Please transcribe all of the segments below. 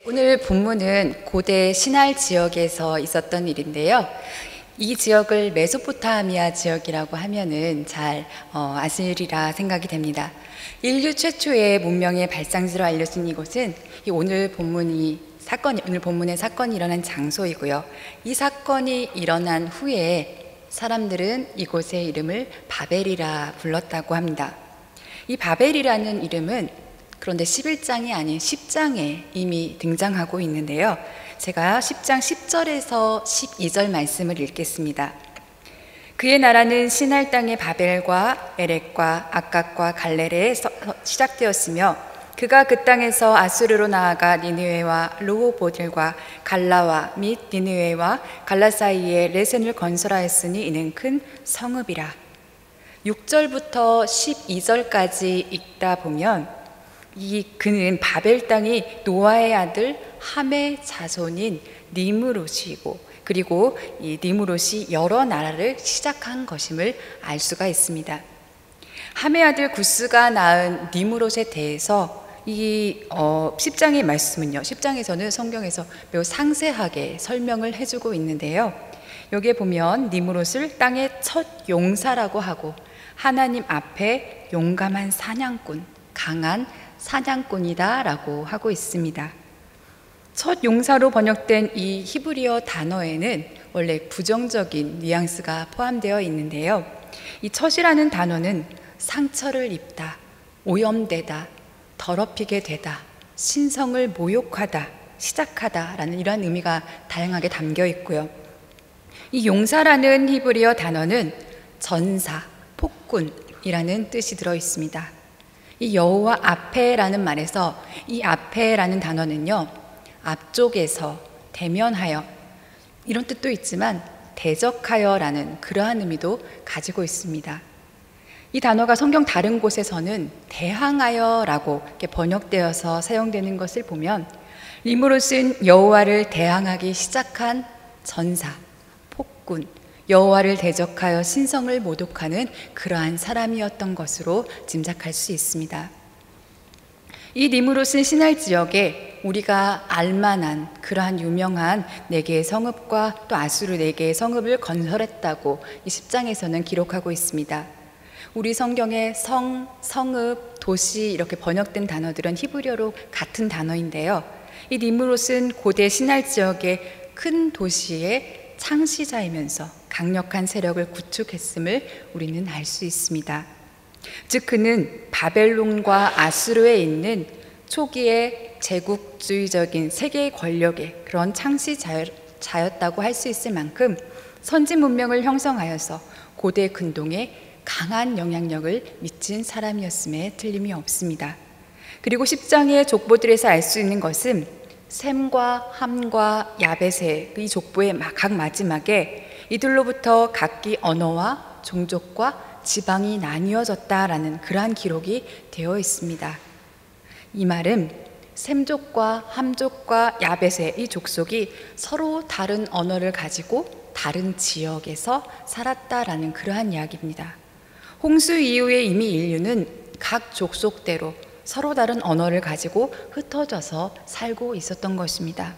오늘 본문은 고대 시날 지역에서 있었던 일인데요. 이 지역을 메소포타미아 지역이라고 하면은 잘 아시리라 생각이 됩니다. 인류 최초의 문명의 발상지로 알려진 이곳은 오늘 본문의 사건이 일어난 장소이고요. 이 사건이 일어난 후에 사람들은 이곳의 이름을 바벨이라 불렀다고 합니다. 이 바벨이라는 이름은 그런데 11장이 아닌 10장에 이미 등장하고 있는데요. 제가 10장 10절에서 12절 말씀을 읽겠습니다. 그의 나라는 시날 땅의 바벨과 에렉과 악각과 갈레레에 시작되었으며 그가 그 땅에서 아수르로 나아가 니느웨와 르호보들과 갈라와 및 니느웨와 갈라 사이에 레센을 건설하였으니 이는 큰 성읍이라. 6절부터 12절까지 읽다 보면 그는 바벨 땅이 노아의 아들 함의 자손인 니므롯이고, 그리고 이 니므롯이 여러 나라를 시작한 것임을 알 수가 있습니다. 함의 아들 구스가 낳은 니므롯에 대해서 이 10장의 말씀은요, 10장에서는 성경에서 매우 상세하게 설명을 해주고 있는데요. 여기에 보면 니므롯을 땅의 첫 용사라고 하고 하나님 앞에 용감한 사냥꾼, 강한 사냥꾼이다 라고 하고 있습니다. 첫 용사로 번역된 이 히브리어 단어에는 원래 부정적인 뉘앙스가 포함되어 있는데요. 이 첫이라는 단어는 상처를 입다, 오염되다, 더럽히게 되다, 신성을 모욕하다, 시작하다 라는 이러한 의미가 다양하게 담겨 있고요. 이 용사라는 히브리어 단어는 전사, 폭군이라는 뜻이 들어 있습니다. 이 여호와 앞에라는 말에서 이 앞에라는 단어는요, 앞쪽에서 대면하여 이런 뜻도 있지만 대적하여라는 그러한 의미도 가지고 있습니다. 이 단어가 성경 다른 곳에서는 대항하여라고 이렇게 번역되어서 사용되는 것을 보면 니므롯은 여호와를 대항하기 시작한 전사, 폭군, 여호와를 대적하여 신성을 모독하는 그러한 사람이었던 것으로 짐작할 수 있습니다. 이 니므롯은 시날 지역에 우리가 알만한 그러한 유명한 4개의 성읍과 또 아수르 4개의 성읍을 건설했다고 이 10장에서는 기록하고 있습니다. 우리 성경에 성, 성읍, 도시 이렇게 번역된 단어들은 히브리어로 같은 단어인데요. 이 니므롯은 고대 시날 지역의 큰 도시의 창시자이면서 강력한 세력을 구축했음을 우리는 알 수 있습니다. 즉 그는 바벨론과 아수르에 있는 초기의 제국주의적인 세계 권력의 그런 창시자였다고 할 수 있을 만큼 선진 문명을 형성하여서 고대 근동에 강한 영향력을 미친 사람이었음에 틀림이 없습니다. 그리고 10장의 족보들에서 알 수 있는 것은 셈과 함과 야벳의 이 족보의 각 마지막에 이들로부터 각기 언어와 종족과 지방이 나뉘어졌다라는 그러한 기록이 되어 있습니다. 이 말은 셈족과 함족과 야벳의 이 족속이 서로 다른 언어를 가지고 다른 지역에서 살았다라는 그러한 이야기입니다. 홍수 이후에 이미 인류는 각 족속대로 서로 다른 언어를 가지고 흩어져서 살고 있었던 것입니다.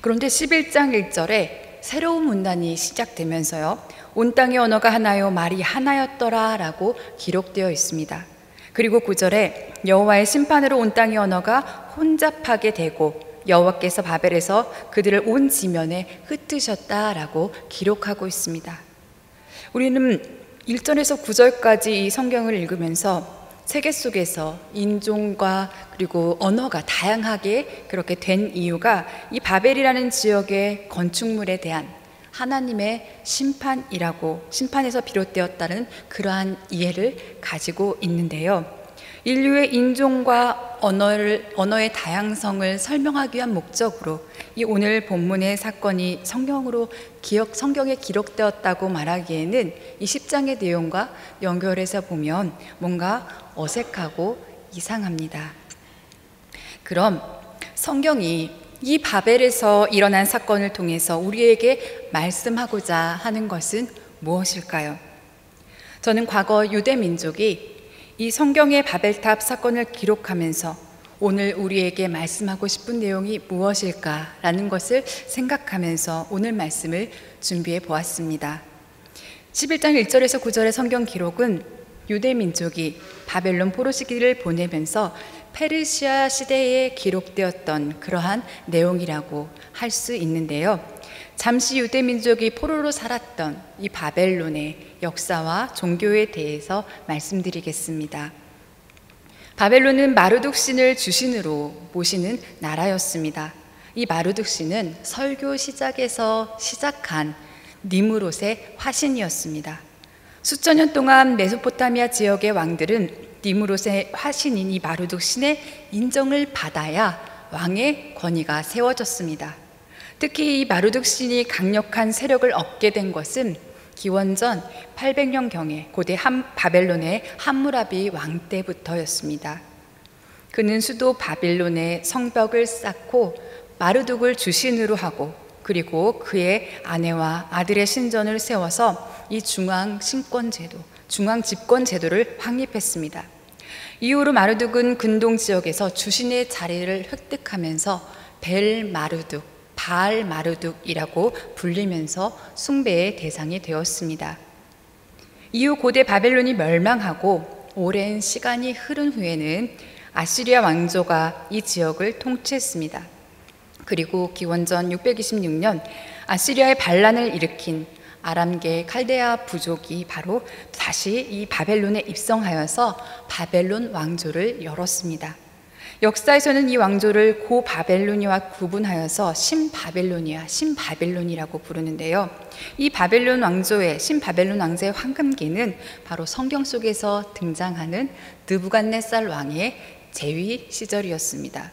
그런데 11장 1절에 새로운 문단이 시작되면서요, 온 땅의 언어가 하나요 말이 하나였더라 라고 기록되어 있습니다. 그리고 9절에 여호와의 심판으로 온 땅의 언어가 혼잡하게 되고 여호와께서 바벨에서 그들을 온 지면에 흩으셨다라고 기록하고 있습니다. 우리는 1절에서 9절까지 이 성경을 읽으면서 세계 속에서 인종과 그리고 언어가 다양하게 그렇게 된 이유가 이 바벨이라는 지역의 건축물에 대한 하나님의 심판에서 비롯되었다는 그러한 이해를 가지고 있는데요. 인류의 인종과 언어의 다양성을 설명하기 위한 목적으로 이 오늘 본문의 사건이 성경에 기록되었다고 말하기에는 이 10장의 내용과 연결해서 보면 뭔가 어색하고 이상합니다. 그럼 성경이 이 바벨에서 일어난 사건을 통해서 우리에게 말씀하고자 하는 것은 무엇일까요? 저는 과거 유대 민족이 이 성경의 바벨탑 사건을 기록하면서 오늘 우리에게 말씀하고 싶은 내용이 무엇일까라는 것을 생각하면서 오늘 말씀을 준비해 보았습니다. 11장 1절에서 9절의 성경 기록은 유대 민족이 바벨론 포로 시기를 보내면서 페르시아 시대에 기록되었던 그러한 내용이라고 할 수 있는데요. 잠시 유대 민족이 포로로 살았던 이 바벨론의 역사와 종교에 대해서 말씀드리겠습니다. 바벨론은 마르둑 신을 주신으로 모시는 나라였습니다. 이 마르둑 신은 설교 시작에서 시작한 니므롯의 화신이었습니다. 수천 년 동안 메소포타미아 지역의 왕들은 니므롯의 화신인 이 마르둑 신의 인정을 받아야 왕의 권위가 세워졌습니다. 특히 이 마르둑 신이 강력한 세력을 얻게 된 것은 기원전 800년경에 고대 바벨론의 함무라비 왕 때부터였습니다. 그는 수도 바빌론의 성벽을 쌓고 마르둑을 주신으로 하고 그리고 그의 아내와 아들의 신전을 세워서 이 중앙 신권제도, 중앙 집권제도를 확립했습니다. 이후로 마르둑은 근동 지역에서 주신의 자리를 획득하면서 벨 마르둑, 바알 마르둑이라고 불리면서 숭배의 대상이 되었습니다. 이후 고대 바벨론이 멸망하고 오랜 시간이 흐른 후에는 아시리아 왕조가 이 지역을 통치했습니다. 그리고 기원전 626년 아시리아의 반란을 일으킨 아람계 칼데아 부족이 바로 다시 이 바벨론에 입성하여서 바벨론 왕조를 열었습니다. 역사에서는 이 왕조를 고바벨로니아와 구분하여서 신바벨론이라고 부르는데요. 이 바벨론 왕조의 신바벨론 왕조의 황금기는 바로 성경 속에서 등장하는 느부갓네살 왕의 재위 시절이었습니다.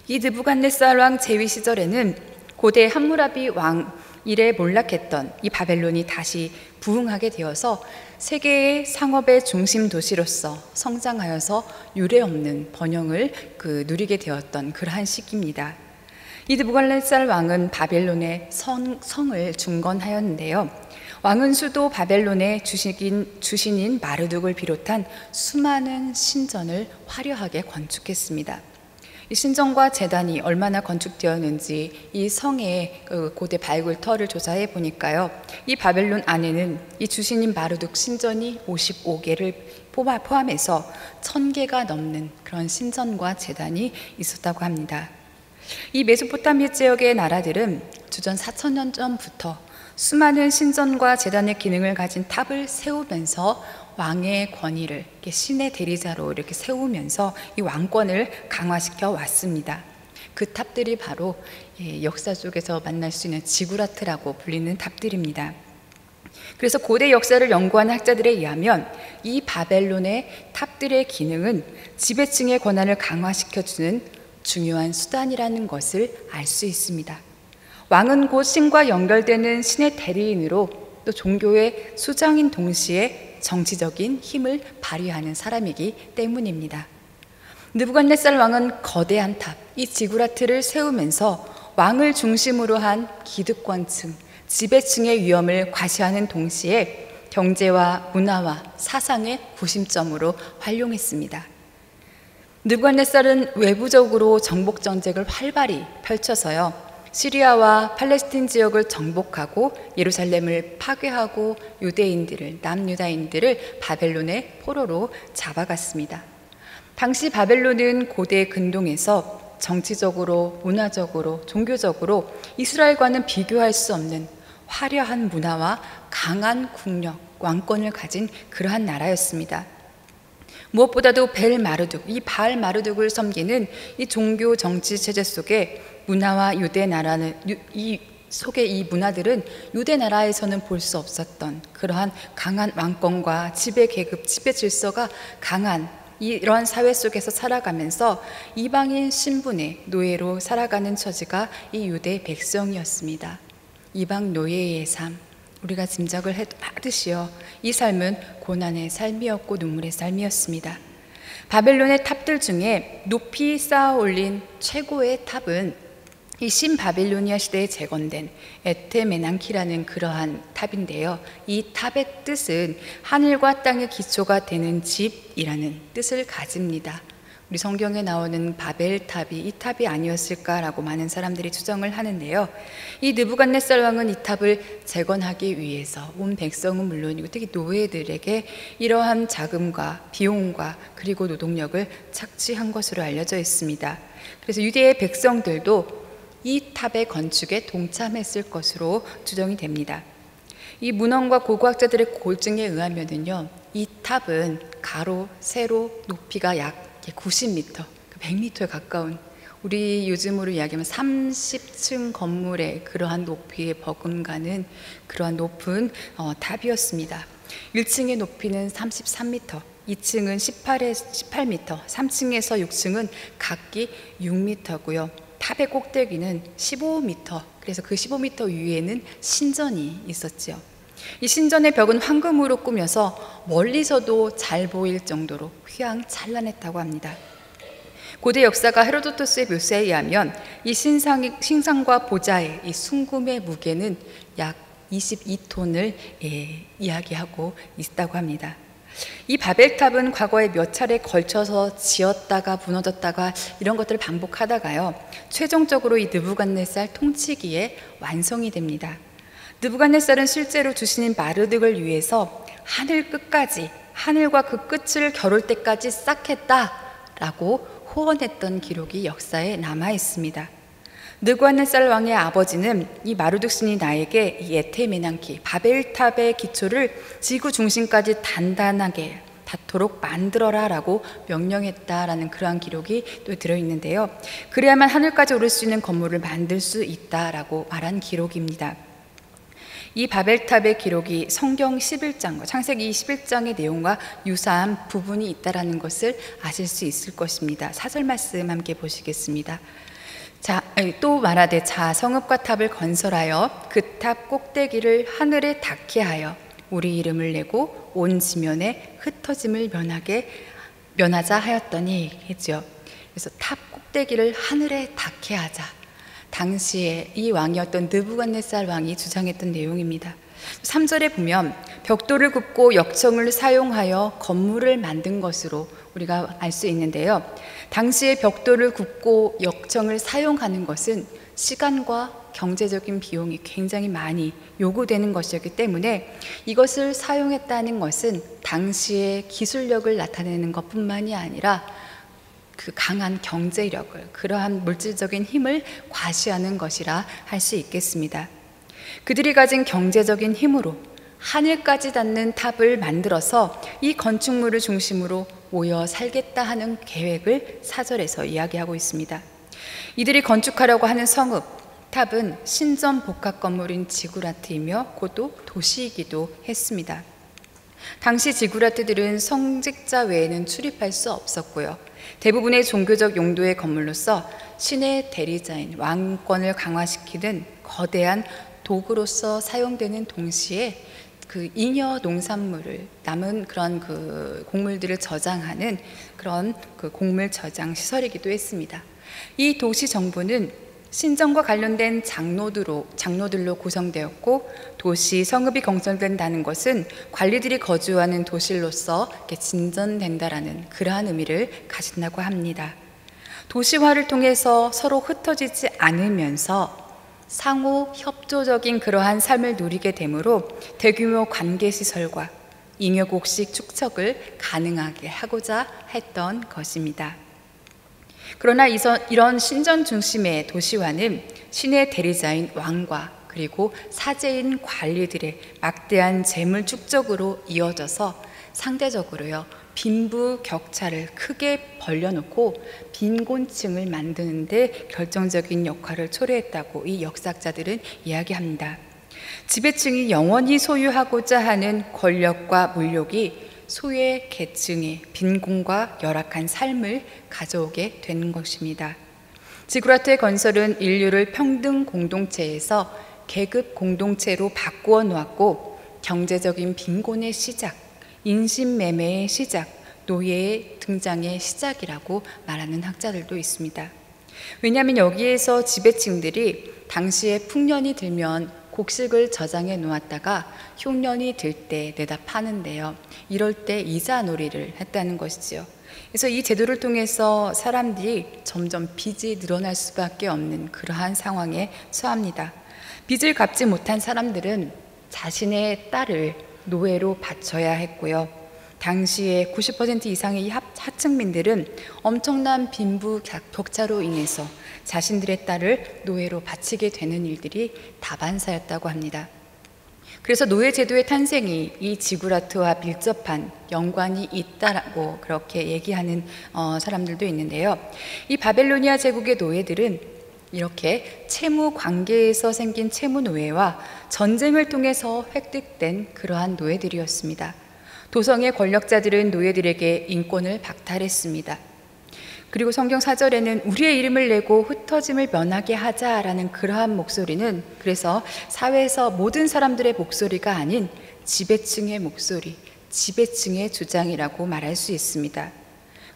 이 느부갓네살 왕 재위 시절에는 고대 함무라비 왕 이래 몰락했던 이 바벨론이 다시 부흥하게 되어서 세계의 상업의 중심 도시로서 성장하여서 유례없는 번영을 누리게 되었던 그러한 시기입니다. 이 느부갓네살 왕은 바벨론의 성을 중건하였는데요. 왕은 수도 바벨론의 주신인 마르둑을 비롯한 수많은 신전을 화려하게 건축했습니다. 이 신전과 제단이 얼마나 건축되었는지 이 성의 고대 발굴터를 조사해 보니까요. 이 바벨론 안에는 이 주신인 마르둑 신전이 55개를 포함해서 1000개가 넘는 그런 신전과 제단이 있었다고 합니다. 이 메소포타미아 지역의 나라들은 주전 4000년 전부터 수많은 신전과 제단의 기능을 가진 탑을 세우면서 왕의 권위를 신의 대리자로 이렇게 세우면서 이 왕권을 강화시켜 왔습니다. 그 탑들이 바로 역사 속에서 만날 수 있는 지구라트라고 불리는 탑들입니다. 그래서 고대 역사를 연구하는 학자들에 의하면 이 바벨론의 탑들의 기능은 지배층의 권한을 강화시켜주는 중요한 수단이라는 것을 알 수 있습니다. 왕은 곧 신과 연결되는 신의 대리인으로 또 종교의 수장인 동시에 정치적인 힘을 발휘하는 사람이기 때문입니다. 느부갓네살 왕은 거대한 탑, 이 지구라트를 세우면서 왕을 중심으로 한 기득권층, 지배층의 위험을 과시하는 동시에 경제와 문화와 사상의 구심점으로 활용했습니다. 느부갓네살은 외부적으로 정복 정책을 활발히 펼쳐서요. 시리아와 팔레스틴 지역을 정복하고 예루살렘을 파괴하고 남유다인들을 바벨론의 포로로 잡아갔습니다. 당시 바벨론은 고대 근동에서 정치적으로, 문화적으로, 종교적으로 이스라엘과는 비교할 수 없는 화려한 문화와 강한 국력, 왕권을 가진 그러한 나라였습니다. 무엇보다도 벨 마르둑, 이 바알 마르둑을 섬기는 이 종교 정치 체제 속에 문화와 유대 나라는 이 문화들은 유대 나라에서는 볼 수 없었던 그러한 강한 왕권과 지배 계급, 지배 질서가 강한 이러한 사회 속에서 살아가면서 이방인 신분의 노예로 살아가는 처지가 이 유대 백성이었습니다. 이방 노예의 삶, 우리가 짐작을 하듯이요. 이 삶은 고난의 삶이었고 눈물의 삶이었습니다. 바벨론의 탑들 중에 높이 쌓아 올린 최고의 탑은 이 신바빌로니아 시대에 재건된 에테메난키라는 그러한 탑인데요. 이 탑의 뜻은 하늘과 땅의 기초가 되는 집이라는 뜻을 가집니다. 우리 성경에 나오는 바벨탑이 이 탑이 아니었을까라고 많은 사람들이 추정을 하는데요. 이 느부갓네살 왕은 이 탑을 재건하기 위해서 온 백성은 물론이고 특히 노예들에게 이러한 자금과 비용과 그리고 노동력을 착취한 것으로 알려져 있습니다. 그래서 유대의 백성들도 이 탑의 건축에 동참했을 것으로 추정이 됩니다. 이 문헌과 고고학자들의 고증에 의하면은요, 이 탑은 가로, 세로 높이가 약 90m, 100m에 가까운, 우리 요즘으로 이야기하면 30층 건물의 그러한 높이에 버금가는 그러한 높은 탑이었습니다. 1층의 높이는 33m, 2층은 18m, 3층에서 6층은 각기 6m고요. 탑의 꼭대기는 15m, 그래서 그 15m 위에는 신전이 있었죠. 이 신전의 벽은 황금으로 꾸며서 멀리서도 잘 보일 정도로 휘황찬란했다고 합니다. 고대 역사가 헤로도토스의 묘사에 의하면 이 신상과 보좌의 이 순금의 무게는 약 22톤을 이야기하고 있다고 합니다. 이 바벨탑은 과거에 몇 차례 걸쳐서 지었다가 무너졌다가 이런 것들을 반복하다가요, 최종적으로 이 느부갓네살 통치기에 완성이 됩니다. 느부갓네살은 실제로 주신인 마르득을 위해서 하늘 끝까지, 하늘과 그 끝을 겨룰 때까지 쌓겠다라고 호언했던 기록이 역사에 남아 있습니다. 느부갓네살 왕의 아버지는 이 마르둑 신이 나에게 이 에테메난키 바벨탑의 기초를 지구 중심까지 단단하게 닿도록 만들어라 라고 명령했다라는 그러한 기록이 또 들어있는데요. 그래야만 하늘까지 오를 수 있는 건물을 만들 수 있다라고 말한 기록입니다. 이 바벨탑의 기록이 성경 11장과 창세기 11장의 내용과 유사한 부분이 있다라는 것을 아실 수 있을 것입니다. 사절 말씀 함께 보시겠습니다. 또 말하되 성읍과 탑을 건설하여 그 탑 꼭대기를 하늘에 닿게 하여 우리 이름을 내고 온 지면에 흩어짐을 면하자 하였더니 했죠. 그래서 탑 꼭대기를 하늘에 닿게 하자. 당시에 이 왕이었던 느부갓네살 왕이 주장했던 내용입니다. 3절에 보면 벽돌을 굽고 역청을 사용하여 건물을 만든 것으로 우리가 알 수 있는데요. 당시에 벽돌을 굽고 역청을 사용하는 것은 시간과 경제적인 비용이 굉장히 많이 요구되는 것이었기 때문에 이것을 사용했다는 것은 당시의 기술력을 나타내는 것뿐만이 아니라 그 강한 경제력을, 그러한 물질적인 힘을 과시하는 것이라 할 수 있겠습니다. 그들이 가진 경제적인 힘으로 하늘까지 닿는 탑을 만들어서 이 건축물을 중심으로 모여 살겠다 하는 계획을 4절에서 이야기하고 있습니다. 이들이 건축하려고 하는 성읍, 탑은 신전 복합 건물인 지구라트이며 고도 도시이기도 했습니다. 당시 지구라트들은 성직자 외에는 출입할 수 없었고요. 대부분의 종교적 용도의 건물로서 신의 대리자인 왕권을 강화시키는 거대한 도구로서 사용되는 동시에 그 잉여 농산물을 남은 그런 그 곡물들을 저장하는 그런 그 곡물 저장 시설이기도 했습니다. 이 도시 정부는 신전과 관련된 장로들로 구성되었고, 도시 성읍이 건설된다는 것은 관리들이 거주하는 도시로서 진전된다라는 그러한 의미를 가진다고 합니다. 도시화를 통해서 서로 흩어지지 않으면서 상호 협조적인 그러한 삶을 누리게 되므로 대규모 관계시설과 잉여곡식 축적을 가능하게 하고자 했던 것입니다. 그러나 이런 신전 중심의 도시화는 신의 대리자인 왕과 그리고 사제인 관리들의 막대한 재물 축적으로 이어져서 상대적으로요, 빈부 격차를 크게 벌려놓고 빈곤층을 만드는 데 결정적인 역할을 초래했다고 이 역사학자들은 이야기합니다. 지배층이 영원히 소유하고자 하는 권력과 물욕이 소외 계층의 빈곤과 열악한 삶을 가져오게 되는 것입니다. 지구라트의 건설은 인류를 평등 공동체에서 계급 공동체로 바꾸어 놓았고, 경제적인 빈곤의 시작, 인신매매의 시작, 노예의 등장의 시작이라고 말하는 학자들도 있습니다. 왜냐하면 여기에서 지배층들이 당시에 풍년이 들면 곡식을 저장해 놓았다가 흉년이 들 때 내다 파는데요, 이럴 때 이자 놀이를 했다는 것이지요. 그래서 이 제도를 통해서 사람들이 점점 빚이 늘어날 수밖에 없는 그러한 상황에 처합니다. 빚을 갚지 못한 사람들은 자신의 딸을 노예로 바쳐야 했고요. 당시에 90% 이상의 이 하층민들은 엄청난 빈부격차로 인해서 자신들의 딸을 노예로 바치게 되는 일들이 다반사였다고 합니다. 그래서 노예제도의 탄생이 이 지구라트와 밀접한 연관이 있다라고 그렇게 얘기하는 사람들도 있는데요. 이 바벨로니아 제국의 노예들은 이렇게 채무 관계에서 생긴 채무 노예와 전쟁을 통해서 획득된 그러한 노예들이었습니다. 도성의 권력자들은 노예들에게 인권을 박탈했습니다. 그리고 성경 4절에는 우리의 이름을 내고 흩어짐을 면하게 하자라는 그러한 목소리는 그래서 사회에서 모든 사람들의 목소리가 아닌 지배층의 목소리, 지배층의 주장이라고 말할 수 있습니다.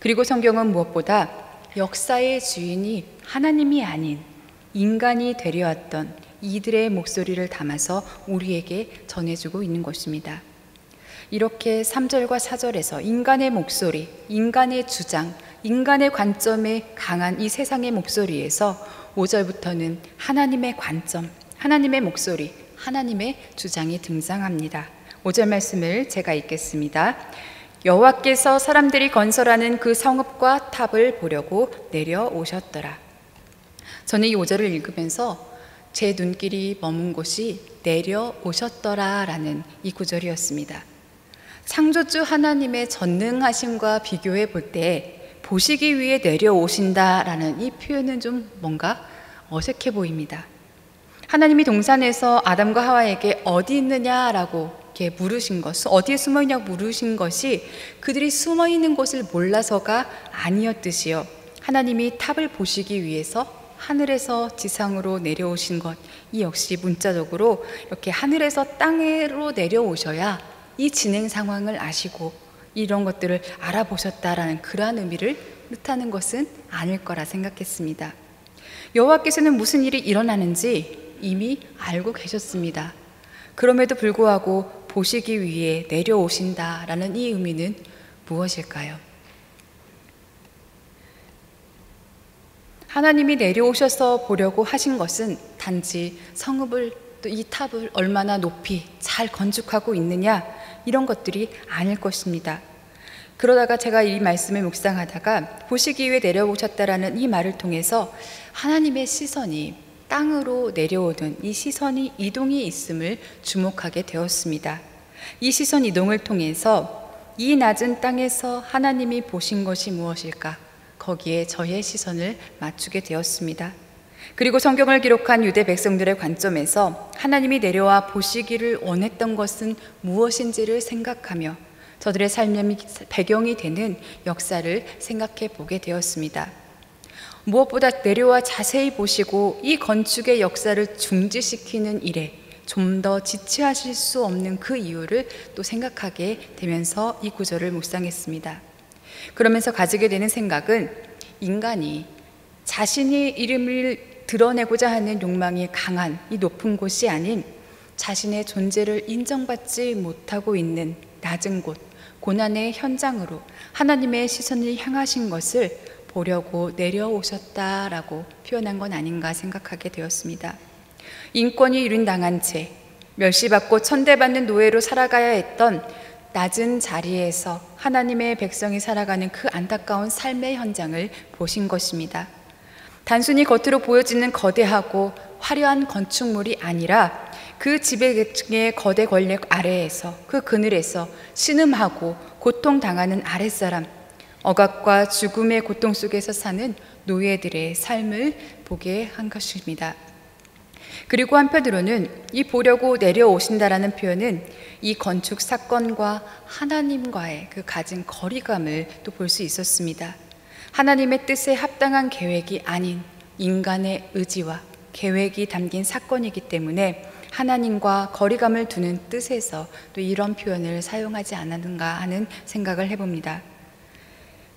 그리고 성경은 무엇보다 역사의 주인이 하나님이 아닌 인간이 되려왔던 이들의 목소리를 담아서 우리에게 전해주고 있는 것입니다. 이렇게 3절과 4절에서 인간의 목소리, 인간의 주장, 인간의 관점에 강한 이 세상의 목소리에서 5절부터는 하나님의 관점, 하나님의 목소리, 하나님의 주장이 등장합니다. 5절 말씀을 제가 읽겠습니다. 여호와께서 사람들이 건설하는 그 성읍과 탑을 보려고 내려오셨더라. 저는 이 5절을 읽으면서 제 눈길이 머문 곳이 내려오셨더라라는 이 구절이었습니다. 창조주 하나님의 전능하심과 비교해 볼 때 보시기 위해 내려오신다라는 이 표현은 좀 뭔가 어색해 보입니다. 하나님이 동산에서 아담과 하와에게 어디 있느냐라고 이렇게 물으신 것, 어디에 숨어 있냐고 물으신 것이 그들이 숨어 있는 곳을 몰라서가 아니었듯이요. 하나님이 탑을 보시기 위해서 하늘에서 지상으로 내려오신 것, 이 역시 문자적으로 이렇게 하늘에서 땅으로 내려오셔야 이 진행 상황을 아시고 이런 것들을 알아보셨다라는 그러한 의미를 뜻하는 것은 아닐 거라 생각했습니다. 여호와께서는 무슨 일이 일어나는지 이미 알고 계셨습니다. 그럼에도 불구하고 보시기 위해 내려오신다라는 이 의미는 무엇일까요? 하나님이 내려오셔서 보려고 하신 것은 단지 성읍을 또 이 탑을 얼마나 높이 잘 건축하고 있느냐 이런 것들이 아닐 것입니다. 그러다가 제가 이 말씀을 묵상하다가 보시기 위해 내려오셨다라는 이 말을 통해서 하나님의 시선이 땅으로 내려오는 이 시선이 이동이 있음을 주목하게 되었습니다. 이 시선 이동을 통해서 이 낮은 땅에서 하나님이 보신 것이 무엇일까? 거기에 저의 시선을 맞추게 되었습니다. 그리고 성경을 기록한 유대 백성들의 관점에서 하나님이 내려와 보시기를 원했던 것은 무엇인지를 생각하며 저들의 삶의 배경이 되는 역사를 생각해 보게 되었습니다. 무엇보다 내려와 자세히 보시고 이 건축의 역사를 중지시키는 일에 좀 더 지체하실 수 없는 그 이유를 또 생각하게 되면서 이 구절을 묵상했습니다. 그러면서 가지게 되는 생각은 인간이 자신의 이름을 드러내고자 하는 욕망이 강한 이 높은 곳이 아닌 자신의 존재를 인정받지 못하고 있는 낮은 곳, 고난의 현장으로 하나님의 시선을 향하신 것을 보려고 내려오셨다라고 표현한 건 아닌가 생각하게 되었습니다. 인권이 유린당한 채 멸시받고 천대받는 노예로 살아가야 했던 낮은 자리에서 하나님의 백성이 살아가는 그 안타까운 삶의 현장을 보신 것입니다. 단순히 겉으로 보여지는 거대하고 화려한 건축물이 아니라 그 지배계층의 거대 권력 아래에서 그 그늘에서 신음하고 고통당하는 아랫사람, 억압과 죽음의 고통 속에서 사는 노예들의 삶을 보게 한 것입니다. 그리고 한편으로는 이 보려고 내려오신다라는 표현은 이 건축 사건과 하나님과의 그 가진 거리감을 또 볼 수 있었습니다. 하나님의 뜻에 합당한 계획이 아닌 인간의 의지와 계획이 담긴 사건이기 때문에 하나님과 거리감을 두는 뜻에서 또 이런 표현을 사용하지 않았는가 하는 생각을 해봅니다.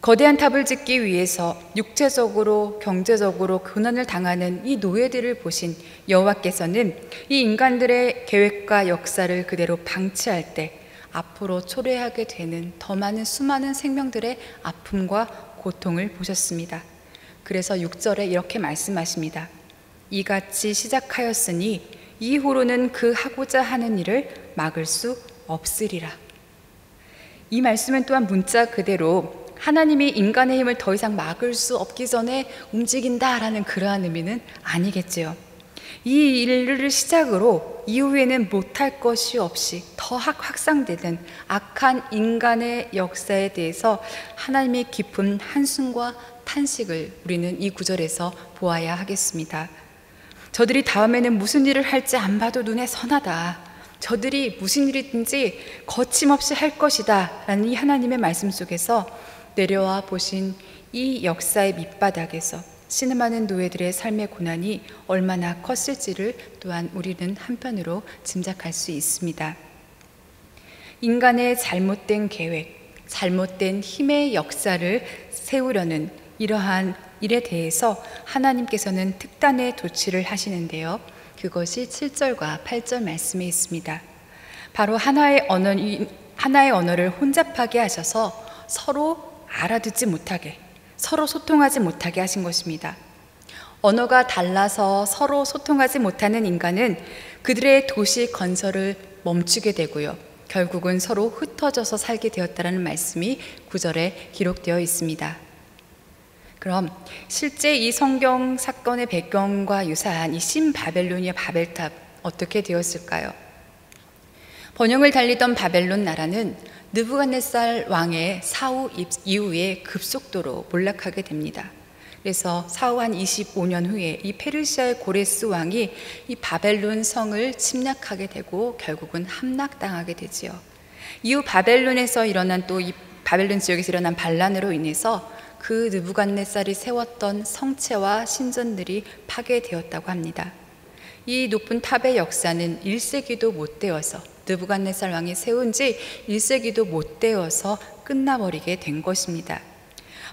거대한 탑을 짓기 위해서 육체적으로 경제적으로 고난을 당하는 이 노예들을 보신 여호와께서는 이 인간들의 계획과 역사를 그대로 방치할 때 앞으로 초래하게 되는 더 많은 수많은 생명들의 아픔과 고통을 보셨습니다. 그래서 6절에 이렇게 말씀하십니다. 이같이 시작하였으니 이후로는 그 하고자 하는 일을 막을 수 없으리라. 이 말씀은 또한 문자 그대로 하나님이 인간의 힘을 더 이상 막을 수 없기 전에 움직인다라는 그러한 의미는 아니겠지요. 이 일을 시작으로 이후에는 못할 것이 없이 더 확산되는 악한 인간의 역사에 대해서 하나님의 깊은 한숨과 탄식을 우리는 이 구절에서 보아야 하겠습니다. 저들이 다음에는 무슨 일을 할지 안 봐도 눈에 선하다. 저들이 무슨 일이든지 거침없이 할 것이다 라는 이 하나님의 말씀 속에서 내려와 보신 이 역사의 밑바닥에서 신음하는 노예들의 삶의 고난이 얼마나 컸을지를 또한 우리는 한편으로 짐작할 수 있습니다. 인간의 잘못된 계획, 잘못된 힘의 역사를 세우려는 이러한 일에 대해서 하나님께서는 특단의 조치를 하시는데요. 그것이 7절과 8절 말씀에 있습니다. 바로 하나의 언어를 혼잡하게 하셔서 서로 알아듣지 못하게, 서로 소통하지 못하게 하신 것입니다. 언어가 달라서 서로 소통하지 못하는 인간은 그들의 도시 건설을 멈추게 되고요. 결국은 서로 흩어져서 살게 되었다는 말씀이 9절에 기록되어 있습니다. 그럼 실제 이 성경 사건의 배경과 유사한 이 신바벨로니아 바벨탑 어떻게 되었을까요? 번영을 달리던 바벨론 나라는 느부갓네살 왕의 사후 이후에 급속도로 몰락하게 됩니다. 그래서 사후 한 25년 후에 이 페르시아의 고레스 왕이 이 바벨론 성을 침략하게 되고 결국은 함락당하게 되지요. 이후 바벨론에서 일어난 또 이 바벨론 지역에서 일어난 반란으로 인해서 그 느부갓네살이 세웠던 성체와 신전들이 파괴되었다고 합니다. 이 높은 탑의 역사는 1세기도 못 되어서 느부갓네살 왕이 세운 지 1세기도 못 되어서 끝나버리게 된 것입니다.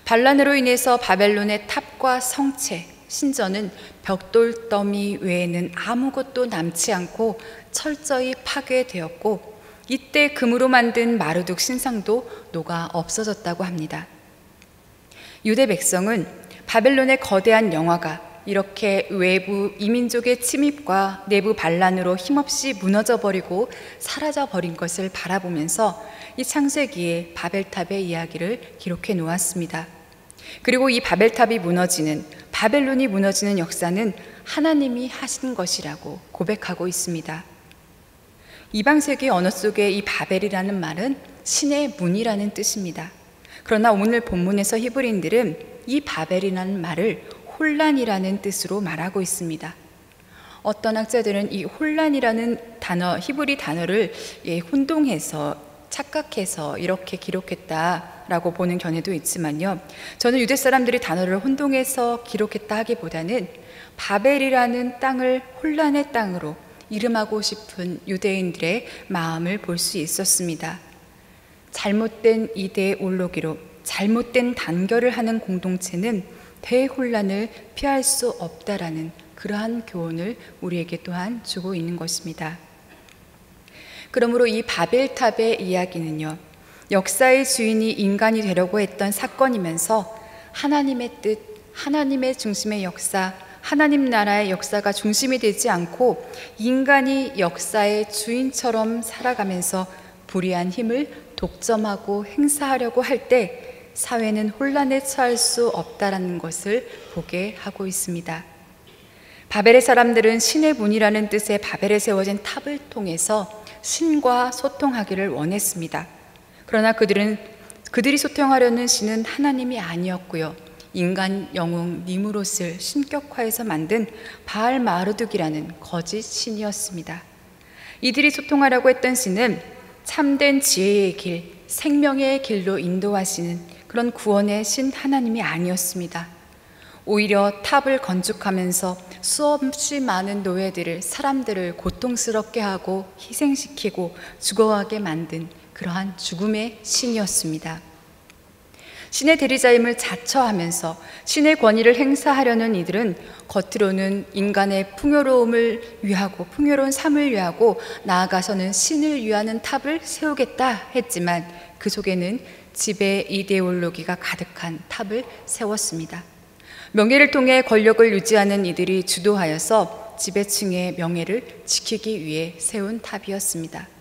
반란으로 인해서 바벨론의 탑과 성체, 신전은 벽돌 더미 외에는 아무것도 남지 않고 철저히 파괴되었고 이때 금으로 만든 마르둑 신상도 녹아 없어졌다고 합니다. 유대 백성은 바벨론의 거대한 영화가 이렇게 외부 이민족의 침입과 내부 반란으로 힘없이 무너져버리고 사라져버린 것을 바라보면서 이 창세기에 바벨탑의 이야기를 기록해 놓았습니다. 그리고 이 바벨탑이 무너지는, 바벨론이 무너지는 역사는 하나님이 하신 것이라고 고백하고 있습니다. 이방세계 언어 속에 이 바벨이라는 말은 신의 문이라는 뜻입니다. 그러나 오늘 본문에서 히브리인들은 이 바벨이라는 말을 혼란이라는 뜻으로 말하고 있습니다. 어떤 학자들은 이 혼란이라는 단어, 히브리 단어를 혼동해서 착각해서 이렇게 기록했다라고 보는 견해도 있지만요. 저는 유대 사람들이 단어를 혼동해서 기록했다 하기보다는 바벨이라는 땅을 혼란의 땅으로 이름하고 싶은 유대인들의 마음을 볼 수 있었습니다. 잘못된 이데올로기로 잘못된 단결을 하는 공동체는 대혼란을 피할 수 없다라는 그러한 교훈을 우리에게 또한 주고 있는 것입니다. 그러므로 이 바벨탑의 이야기는요, 역사의 주인이 인간이 되려고 했던 사건이면서 하나님의 뜻, 하나님의 중심의 역사, 하나님 나라의 역사가 중심이 되지 않고 인간이 역사의 주인처럼 살아가면서 불의한 힘을 독점하고 행사하려고 할 때 사회는 혼란에 처할 수 없다라는 것을 보게 하고 있습니다. 바벨의 사람들은 신의 문이라는 뜻의 바벨에 세워진 탑을 통해서 신과 소통하기를 원했습니다. 그러나 그들이 소통하려는 신은 하나님이 아니었고요. 인간 영웅 니므롯을 신격화해서 만든 바알 마르둑이라는 거짓 신이었습니다. 이들이 소통하려고 했던 신은 참된 지혜의 길, 생명의 길로 인도하시는 그런 구원의 신 하나님이 아니었습니다. 오히려 탑을 건축하면서 수없이 많은 노예들을, 사람들을 고통스럽게 하고 희생시키고 죽어가게 만든 그러한 죽음의 신이었습니다. 신의 대리자임을 자처하면서 신의 권위를 행사하려는 이들은 겉으로는 인간의 풍요로움을 위하고 풍요로운 삶을 위하고 나아가서는 신을 위하는 탑을 세우겠다 했지만 그 속에는 지배 이데올로기가 가득한 탑을 세웠습니다. 명예를 통해 권력을 유지하는 이들이 주도하여서 지배층의 명예를 지키기 위해 세운 탑이었습니다.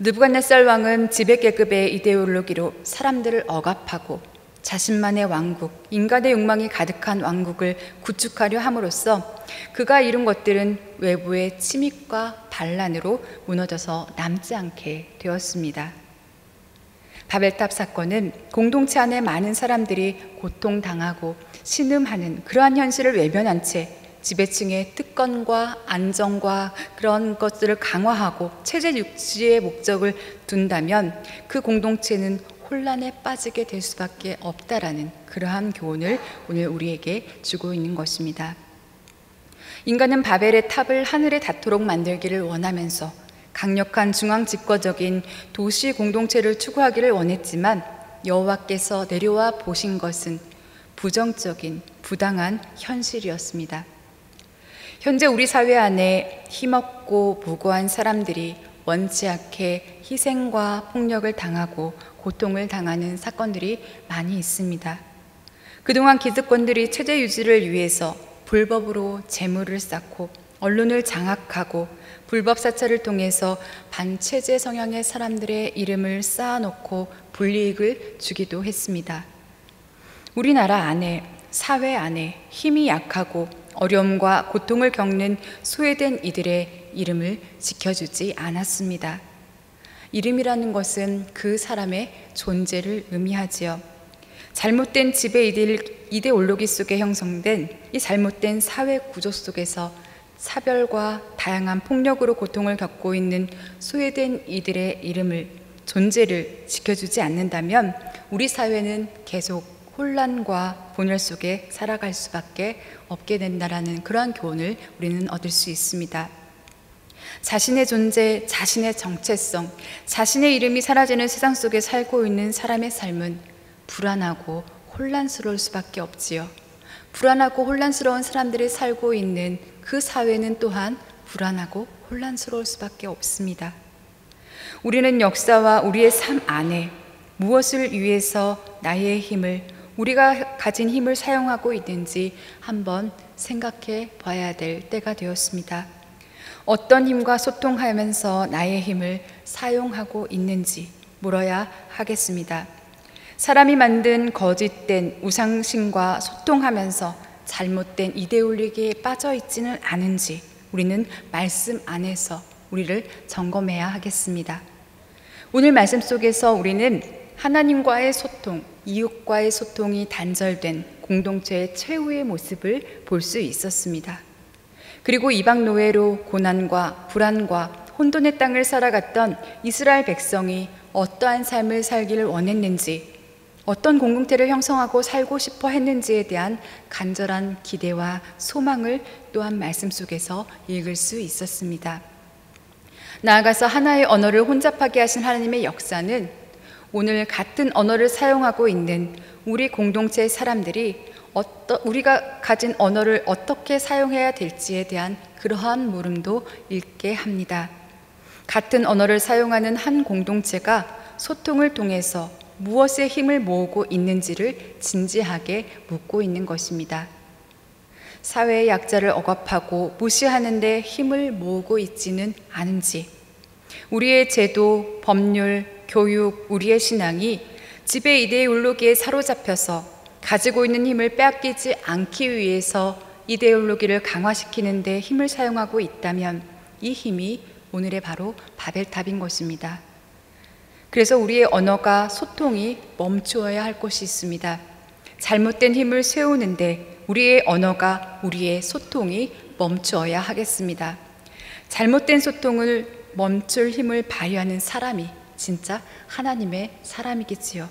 느부갓네살 왕은 지배계급의 이데올로기로 사람들을 억압하고 자신만의 왕국, 인간의 욕망이 가득한 왕국을 구축하려 함으로써 그가 이룬 것들은 외부의 침입과 반란으로 무너져서 남지 않게 되었습니다. 바벨탑 사건은 공동체 안에 많은 사람들이 고통당하고 신음하는 그러한 현실을 외면한 채 지배층의 특권과 안정과 그런 것들을 강화하고 체제 유지의 목적을 둔다면 그 공동체는 혼란에 빠지게 될 수밖에 없다라는 그러한 교훈을 오늘 우리에게 주고 있는 것입니다. 인간은 바벨의 탑을 하늘에 닿도록 만들기를 원하면서 강력한 중앙 집권적인 도시 공동체를 추구하기를 원했지만 여호와께서 내려와 보신 것은 부정적인 부당한 현실이었습니다. 현재 우리 사회 안에 힘없고 무고한 사람들이 원치 않게 희생과 폭력을 당하고 고통을 당하는 사건들이 많이 있습니다. 그동안 기득권들이 체제 유지를 위해서 불법으로 재물을 쌓고 언론을 장악하고 불법 사찰을 통해서 반체제 성향의 사람들의 이름을 쌓아놓고 불이익을 주기도 했습니다. 우리나라 안에, 사회 안에 힘이 약하고 어려움과 고통을 겪는 소외된 이들의 이름을 지켜주지 않았습니다. 이름이라는 것은 그 사람의 존재를 의미하지요. 잘못된 지배 이데올로기 속에 형성된 이 잘못된 사회 구조 속에서 사별과 다양한 폭력으로 고통을 겪고 있는 소외된 이들의 이름을, 존재를 지켜주지 않는다면 우리 사회는 계속 혼란과 분열 속에 살아갈 수밖에 없게 된다라는 그러한 교훈을 우리는 얻을 수 있습니다. 자신의 존재, 자신의 정체성, 자신의 이름이 사라지는 세상 속에 살고 있는 사람의 삶은 불안하고 혼란스러울 수밖에 없지요. 불안하고 혼란스러운 사람들이 살고 있는 그 사회는 또한 불안하고 혼란스러울 수밖에 없습니다. 우리는 역사와 우리의 삶 안에 무엇을 위해서 나의 힘을, 우리가 가진 힘을 사용하고 있는지 한번 생각해 봐야 될 때가 되었습니다. 어떤 힘과 소통하면서 나의 힘을 사용하고 있는지 물어야 하겠습니다. 사람이 만든 거짓된 우상신과 소통하면서 잘못된 이데올로기에 빠져 있지는 않은지 우리는 말씀 안에서 우리를 점검해야 하겠습니다. 오늘 말씀 속에서 우리는 하나님과의 소통, 이웃과의 소통이 단절된 공동체의 최후의 모습을 볼 수 있었습니다. 그리고 이방 노예로 고난과 불안과 혼돈의 땅을 살아갔던 이스라엘 백성이 어떠한 삶을 살기를 원했는지, 어떤 공동체를 형성하고 살고 싶어 했는지에 대한 간절한 기대와 소망을 또한 말씀 속에서 읽을 수 있었습니다. 나아가서 하나의 언어를 혼잡하게 하신 하나님의 역사는 오늘 같은 언어를 사용하고 있는 우리 공동체의 사람들이 우리가 가진 언어를 어떻게 사용해야 될지에 대한 그러한 물음도 읽게 합니다. 같은 언어를 사용하는 한 공동체가 소통을 통해서 무엇에 힘을 모으고 있는지를 진지하게 묻고 있는 것입니다. 사회의 약자를 억압하고 무시하는 데 힘을 모으고 있지는 않은지, 우리의 제도, 법률, 교육, 우리의 신앙이 지배 이데올로기에 사로잡혀서 가지고 있는 힘을 빼앗기지 않기 위해서 이데올로기를 강화시키는 데 힘을 사용하고 있다면 이 힘이 오늘의 바로 바벨탑인 것입니다. 그래서 우리의 언어가 소통이 멈추어야 할 것이 있습니다. 잘못된 힘을 세우는데 우리의 언어가, 우리의 소통이 멈추어야 하겠습니다. 잘못된 소통을 멈출 힘을 발휘하는 사람이 진짜 하나님의 사람이겠지요.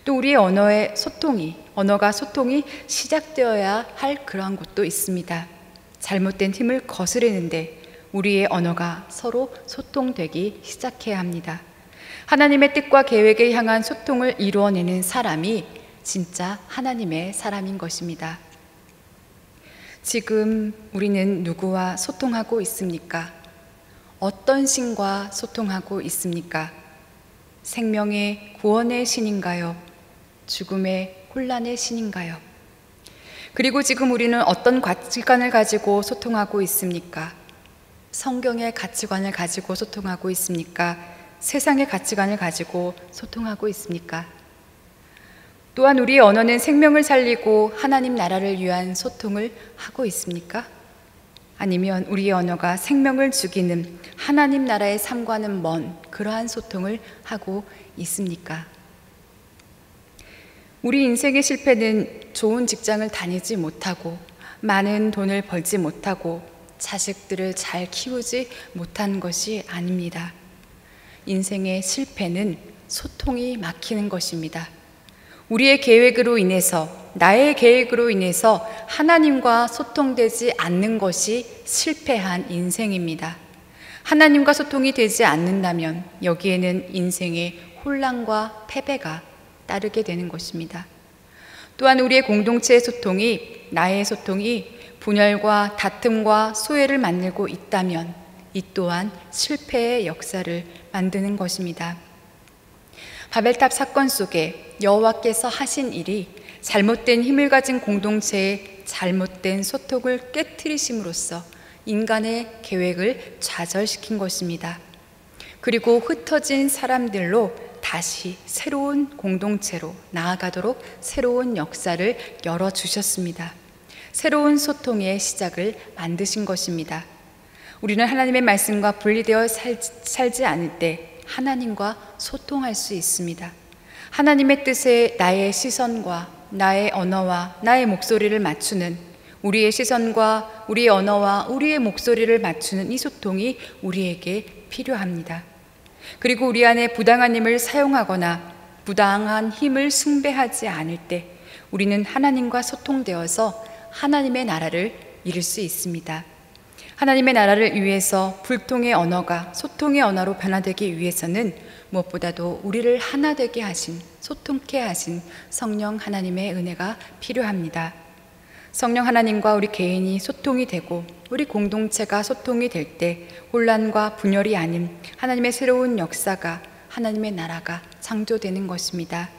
또 우리의 언어가 소통이 시작되어야 할 그러한 곳도 있습니다. 잘못된 힘을 거스르는데 우리의 언어가 서로 소통되기 시작해야 합니다. 하나님의 뜻과 계획에 향한 소통을 이루어내는 사람이 진짜 하나님의 사람인 것입니다. 지금 우리는 누구와 소통하고 있습니까? 어떤 신과 소통하고 있습니까? 생명의 구원의 신인가요? 죽음의 혼란의 신인가요? 그리고 지금 우리는 어떤 가치관을 가지고 소통하고 있습니까? 성경의 가치관을 가지고 소통하고 있습니까? 세상의 가치관을 가지고 소통하고 있습니까? 또한 우리의 언어는 생명을 살리고 하나님 나라를 위한 소통을 하고 있습니까? 아니면 우리의 언어가 생명을 죽이는 하나님 나라의 삶과는 먼 그러한 소통을 하고 있습니까? 우리 인생의 실패는 좋은 직장을 다니지 못하고 많은 돈을 벌지 못하고 자식들을 잘 키우지 못한 것이 아닙니다. 인생의 실패는 소통이 막히는 것입니다. 우리의 계획으로 인해서, 나의 계획으로 인해서 하나님과 소통되지 않는 것이 실패한 인생입니다. 하나님과 소통이 되지 않는다면 여기에는 인생의 혼란과 패배가 따르게 되는 것입니다. 또한 우리의 공동체의 소통이, 나의 소통이 분열과 다툼과 소외를 만들고 있다면 이 또한 실패의 역사를 만드는 것입니다. 바벨탑 사건 속에 여호와께서 하신 일이 잘못된 힘을 가진 공동체의 잘못된 소통을 깨트리심으로써 인간의 계획을 좌절시킨 것입니다. 그리고 흩어진 사람들로 다시 새로운 공동체로 나아가도록 새로운 역사를 열어주셨습니다. 새로운 소통의 시작을 만드신 것입니다. 우리는 하나님의 말씀과 분리되어 살지 않을 때 하나님과 소통할 수 있습니다. 하나님의 뜻에 나의 시선과 나의 언어와 나의 목소리를 맞추는, 우리의 시선과 우리의 언어와 우리의 목소리를 맞추는 이 소통이 우리에게 필요합니다. 그리고 우리 안에 부당한 힘을 사용하거나 부당한 힘을 숭배하지 않을 때 우리는 하나님과 소통되어서 하나님의 나라를 이룰 수 있습니다. 하나님의 나라를 위해서 불통의 언어가 소통의 언어로 변화되기 위해서는 무엇보다도 우리를 하나 되게 하신, 소통케 하신 성령 하나님의 은혜가 필요합니다. 성령 하나님과 우리 개인이 소통이 되고 우리 공동체가 소통이 될 때 혼란과 분열이 아닌 하나님의 새로운 역사가, 하나님의 나라가 창조되는 것입니다.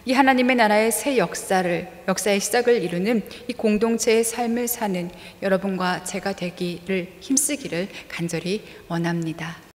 이 하나님의 나라의 새 역사의 시작을 이루는 이 공동체의 삶을 사는 여러분과 제가 되기를 힘쓰기를 간절히 원합니다.